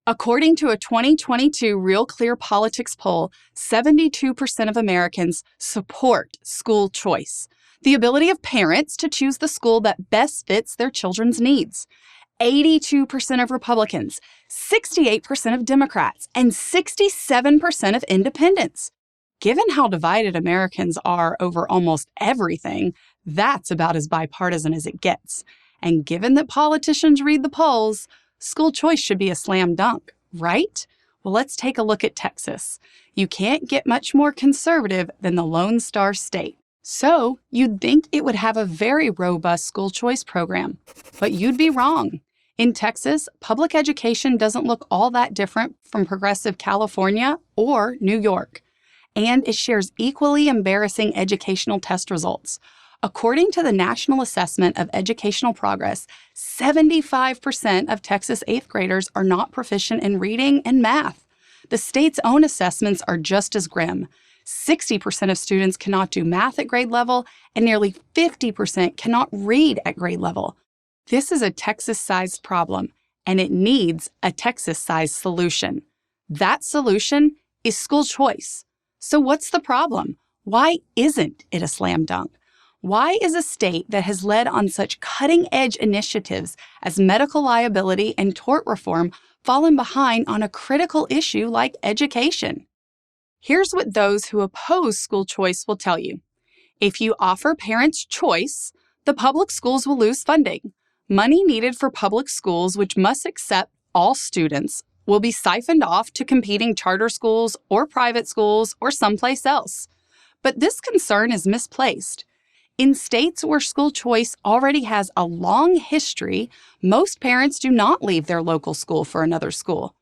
According to a 2022 Real Clear Politics poll, 72% of Americans support school choice, the ability of parents to choose the school that best fits their children's needs. 82% of Republicans, 68% of Democrats, and 67% of independents. Given how divided Americans are over almost everything, that's about as bipartisan as it gets. And given that politicians read the polls, school choice should be a slam dunk, right? Well, let's take a look at Texas. You can't get much more conservative than the Lone Star State. So you'd think it would have a very robust school choice program, but you'd be wrong. In Texas, public education doesn't look all that different from progressive California or New York, and it shares equally embarrassing educational test results. According to the National Assessment of Educational Progress, 75% of Texas 8th graders are not proficient in reading and math. The state's own assessments are just as grim. 60% of students cannot do math at grade level, and nearly 50% cannot read at grade level. This is a Texas-sized problem, and it needs a Texas-sized solution. That solution is school choice. So what's the problem? Why isn't it a slam dunk? Why is a state that has led on such cutting-edge initiatives as medical liability and tort reform fallen behind on a critical issue like education? Here's what those who oppose school choice will tell you. If you offer parents choice, the public schools will lose funding. Money needed for public schools, which must accept all students, will be siphoned off to competing charter schools or private schools or someplace else. But this concern is misplaced. In states where school choice already has a long history, most parents do not leave their local school for another school.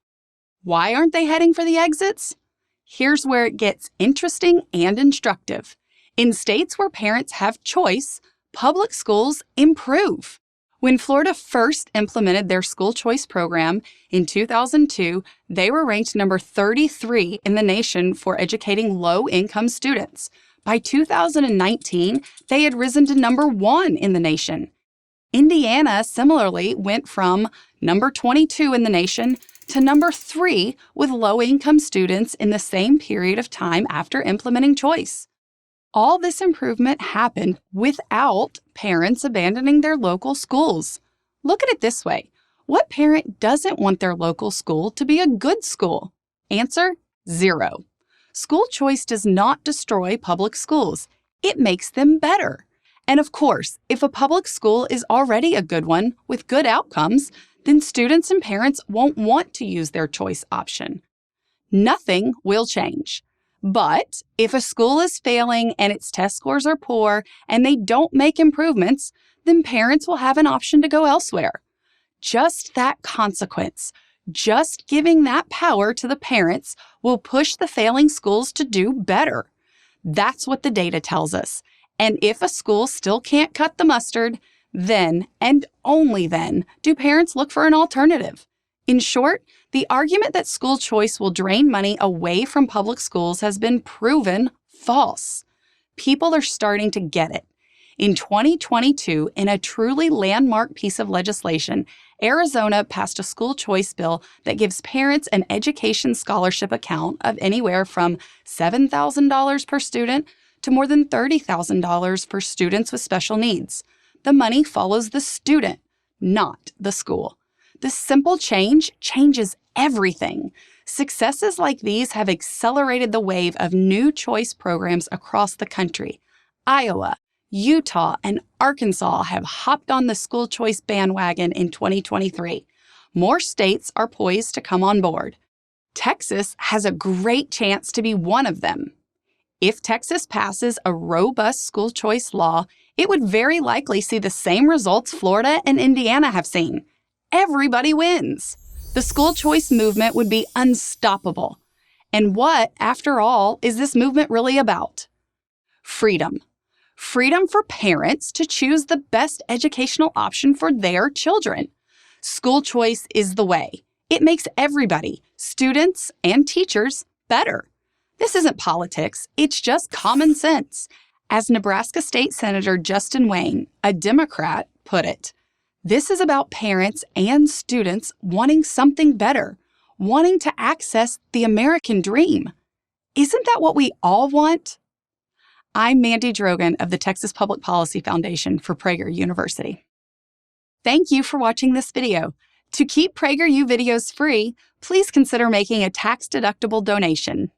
Why aren't they heading for the exits? Here's where it gets interesting and instructive. In states where parents have choice, public schools improve. When Florida first implemented their school choice program in 2002, they were ranked number 33 in the nation for educating low-income students. By 2019, they had risen to number 1 in the nation. Indiana similarly went from number 22 in the nation to number 3 with low-income students in the same period of time after implementing choice. All this improvement happened without parents abandoning their local schools. Look at it this way. What parent doesn't want their local school to be a good school? Answer: 0. School choice does not destroy public schools. It makes them better. And of course, if a public school is already a good one with good outcomes, then students and parents won't want to use their choice option. Nothing will change. But if a school is failing and its test scores are poor and they don't make improvements, then parents will have an option to go elsewhere. Just that consequence, just giving that power to the parents will push the failing schools to do better. That's what the data tells us. And if a school still can't cut the mustard, then, and only then, do parents look for an alternative. In short, the argument that school choice will drain money away from public schools has been proven false. People are starting to get it. In 2022, in a truly landmark piece of legislation, Arizona passed a school choice bill that gives parents an education scholarship account of anywhere from $7,000 per student to more than $30,000 for students with special needs. The money follows the student, not the school. This simple change changes everything. Successes like these have accelerated the wave of new choice programs across the country. Iowa, Utah, and Arkansas have hopped on the school choice bandwagon in 2023. More states are poised to come on board. Texas has a great chance to be one of them. If Texas passes a robust school choice law, it would very likely see the same results Florida and Indiana have seen. Everybody wins. The school choice movement would be unstoppable. And what, after all, is this movement really about? Freedom. Freedom for parents to choose the best educational option for their children. School choice is the way. It makes everybody, students and teachers, better. This isn't politics, it's just common sense. As Nebraska State Senator Justin Wayne, a Democrat, put it, this is about parents and students wanting something better, wanting to access the American dream. Isn't that what we all want? I'm Mandy Drogan of the Texas Public Policy Foundation for Prager University. Thank you for watching this video. To keep PragerU videos free, please consider making a tax-deductible donation.